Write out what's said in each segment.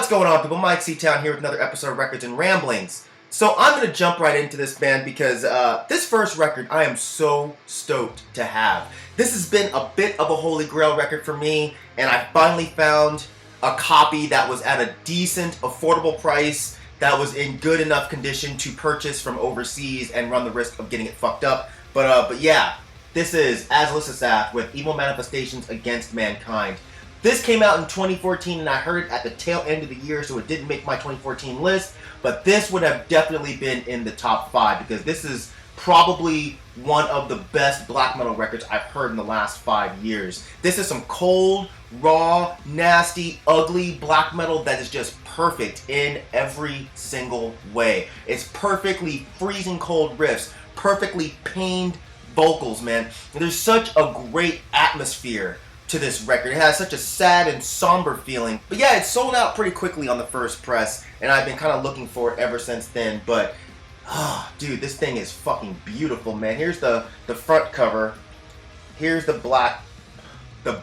What's going on, people? Myke C-Town here with another episode of Records and Ramblings. So I'm going to jump right into this band because this first record I am so stoked to have. This has been a bit of a holy grail record for me, and I finally found a copy that was at a decent, affordable price, that was in good enough condition to purchase from overseas and run the risk of getting it fucked up. But yeah, this is Azelisassath with Evil Manifestations Against Mankind. This came out in 2014, and I heard it at the tail end of the year, so it didn't make my 2014 list, but this would have definitely been in the top 5, because this is probably one of the best black metal records I've heard in the last 5 years. This is some cold, raw, nasty, ugly black metal that is just perfect in every single way. It's perfectly freezing cold riffs, perfectly pained vocals, man. And there's such a great atmosphere to this record. It has such a sad and somber feeling. But yeah, it sold out pretty quickly on the first press, and I've been kind of looking for it ever since then. But dude, this thing is fucking beautiful, man. Here's the front cover. Here's the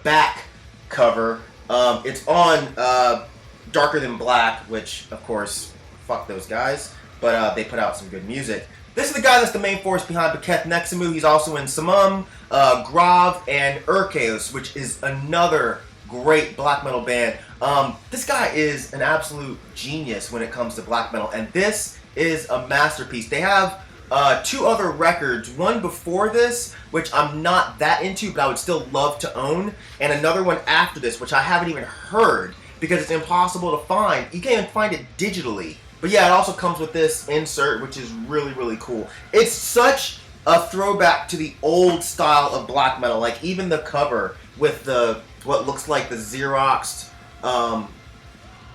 back cover. It's on Darker Than Black, which of course, fuck those guys, but they put out some good music. This is the guy that's the main force behind Beketh Nexamu. He's also in Samum, Grav, and Urkeos, which is another great black metal band. This guy is an absolute genius when it comes to black metal, and this is a masterpiece. They have 2 other records, one before this, which I'm not that into, but I would still love to own, and another one after this, which I haven't even heard, because it's impossible to find. You can't even find it digitally. But yeah, it also comes with this insert, which is really, really cool. It's such a throwback to the old style of black metal. Like, even the cover with the what looks like the Xeroxed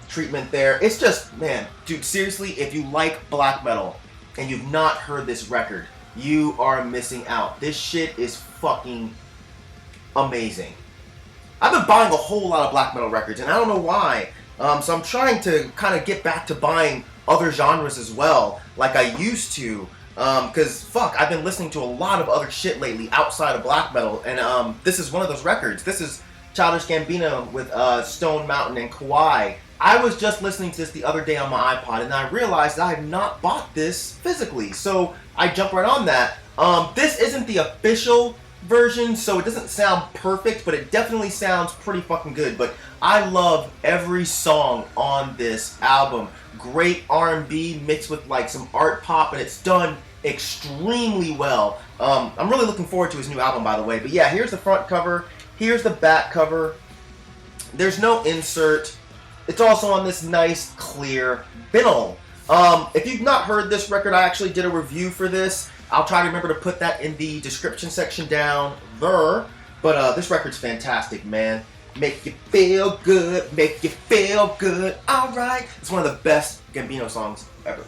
treatment there. It's just, man, dude, seriously, if you like black metal and you've not heard this record, you are missing out. This shit is fucking amazing. I've been buying a whole lot of black metal records, and I don't know why. So I'm trying to kind of get back to buying other genres as well, like I used to. Because, fuck, I've been listening to a lot of other shit lately outside of black metal, and this is one of those records. This is Childish Gambino with Stone Mountain and Kauai. I was just listening to this the other day on my iPod, and I realized I have not bought this physically, so I jumped right on that. This isn't the official version, so it doesn't sound perfect, but it definitely sounds pretty fucking good. But I love every song on this album. Great R&B mixed with like some art pop, and it's done extremely well. I'm really looking forward to his new album, by the way. But yeah, here's the front cover. Here's the back cover. There's no insert. It's also on this nice clear vinyl. If you've not heard this record, I actually did a review for this. I'll try to remember to put that in the description section down there. But this record's fantastic, man. Make you feel good, make you feel good, alright. It's one of the best Gambino songs ever.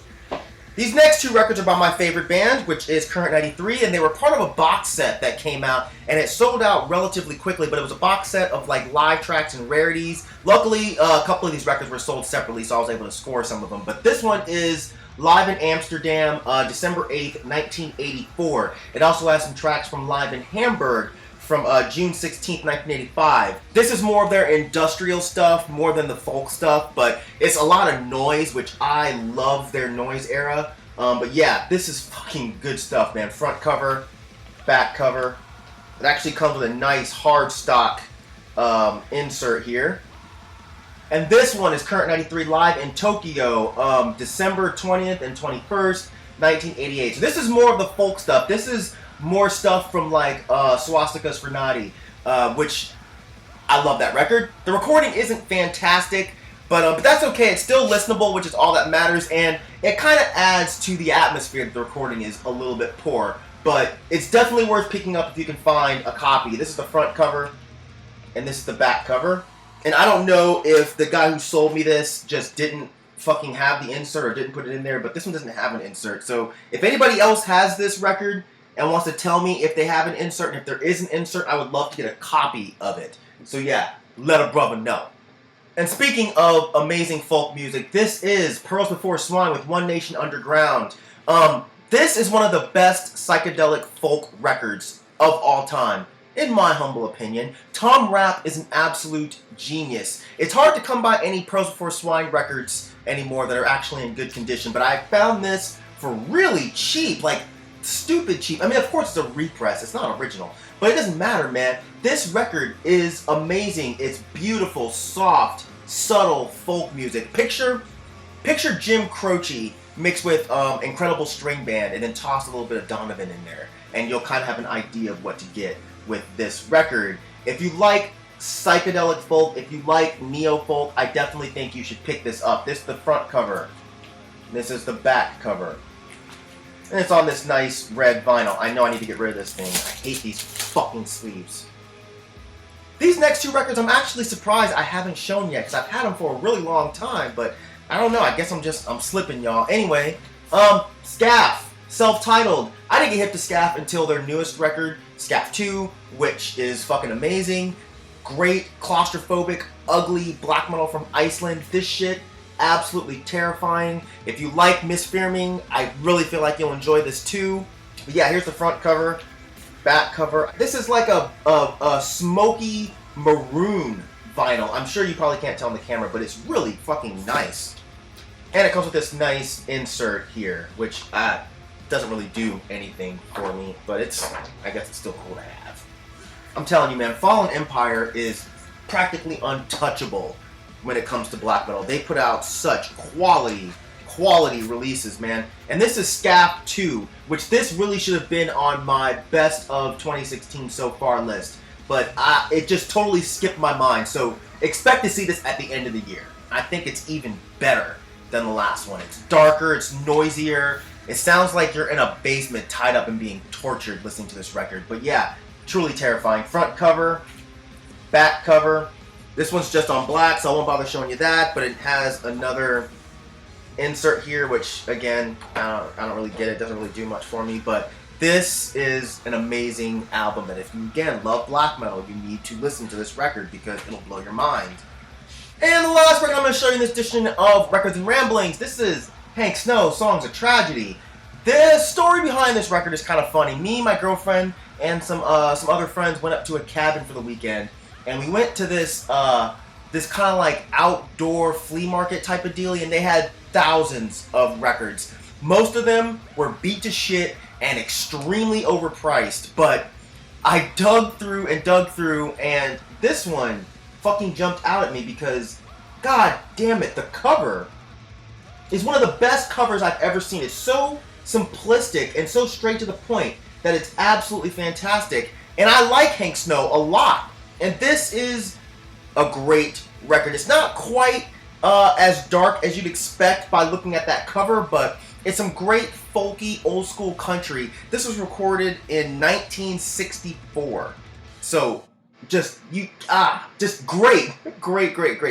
These next 2 records are by my favorite band, which is Current 93, and they were part of a box set that came out, and it sold out relatively quickly, but it was a box set of like live tracks and rarities. Luckily, a couple of these records were sold separately, so I was able to score some of them. But this one is Live in Amsterdam, December 8th, 1984. It also has some tracks from Live in Hamburg from June 16th, 1985. This is more of their industrial stuff, more than the folk stuff, but it's a lot of noise, which I love their noise era. But yeah, this is fucking good stuff, man. Front cover, back cover. It actually comes with a nice hard stock insert here. And this one is Current 93 live in Tokyo, December 20th and 21st, 1988. So this is more of the folk stuff. This is more stuff from like Swastikas for Nadi, which I love that record. The recording isn't fantastic, but that's okay. It's still listenable, which is all that matters, and it kind of adds to the atmosphere that the recording is a little bit poor. But it's definitely worth picking up if you can find a copy. This is the front cover, and this is the back cover. And I don't know if the guy who sold me this just didn't fucking have the insert or didn't put it in there, but this one doesn't have an insert. So if anybody else has this record and wants to tell me if they have an insert, and if there is an insert, I would love to get a copy of it. So yeah, let a brother know. And speaking of amazing folk music, this is Pearls Before Swine with One Nation Underground. This is one of the best psychedelic folk records of all time. in my humble opinion. Tom Rapp is an absolute genius. It's hard to come by any Pros Before Swine records anymore that are actually in good condition, but I found this for really cheap, like stupid cheap. I mean, of course it's a repress, it's not original, but it doesn't matter, man. This record is amazing. It's beautiful, soft, subtle folk music. Picture Jim Croce mixed with incredible string band and then toss a little bit of Donovan in there, and you'll kind of have an idea of what to get with this record. If you like psychedelic folk, if you like neo folk, I definitely think you should pick this up. This is the front cover. This is the back cover. And it's on this nice red vinyl. I know I need to get rid of this thing. I hate these fucking sleeves. These next two records, I'm actually surprised I haven't shown yet, because I've had them for a really long time, but I don't know. I guess I'm slipping, y'all. Anyway, Skaphe, self-titled. I didn't get hip to Skaphe until their newest record, Skaphe 2, which is fucking amazing. Great, claustrophobic, ugly black metal from Iceland. This shit, absolutely terrifying. If you like Misfirming, I really feel like you'll enjoy this too. But yeah, here's the front cover, back cover. This is like a smoky maroon vinyl. I'm sure you probably can't tell on the camera, but it's really fucking nice. And it comes with this nice insert here, which doesn't really do anything for me, but I guess it's still cool to have. I'm telling you, man, Fallen Empire is practically untouchable when it comes to black metal. They put out such quality releases, man. And this is Skaphe 2, which this really should have been on my best of 2016 so far list, but it just totally skipped my mind. So expect to see this at the end of the year. I think it's even better than the last one. It's darker, it's noisier. It sounds like you're in a basement tied up and being tortured listening to this record. But yeah, truly terrifying. Front cover, back cover. This one's just on black, so I won't bother showing you that, but it has another insert here, which again, I don't really get it. Doesn't really do much for me, but this is an amazing album, and if you, again, love black metal, you need to listen to this record because it'll blow your mind. And the last record I'm going to show you in this edition of Records and Ramblings, this is Hank Snow, Songs of Tragedy. The story behind this record is kind of funny. Me, my girlfriend, and some other friends went up to a cabin for the weekend, and we went to this kind of like outdoor flea market type of deal, and they had thousands of records. Most of them were beat to shit and extremely overpriced, but I dug through, and this one fucking jumped out at me because, god damn it, the cover is one of the best covers I've ever seen. It's so simplistic and so straight to the point that it's absolutely fantastic, and I like Hank Snow a lot, and this is a great record. It's not quite as dark as you'd expect by looking at that cover, but it's some great folky old school country. This was recorded in 1964, so just great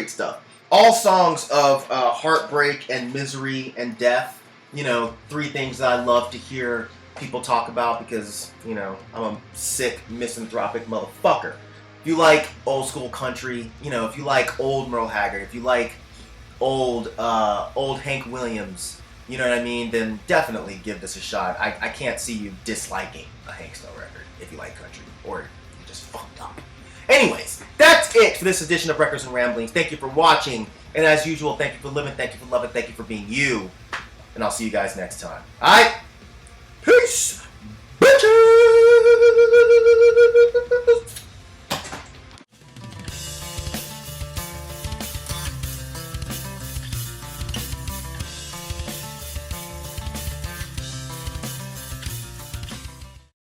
stuff. All songs of heartbreak and misery and death. You know, three things that I love to hear people talk about because, you know, I'm a sick misanthropic motherfucker. If you like old school country, you know, if you like old Merle Haggard, if you like old Hank Williams, you know what I mean, then definitely give this a shot. I can't see you disliking a Hank Snow record if you like country, or you're just fucked up. Anyways, that's it for this edition of Records and Ramblings. Thank you for watching, and as usual, thank you for living, thank you for loving, thank you for being you, and I'll see you guys next time. Alright? Peace, bitches!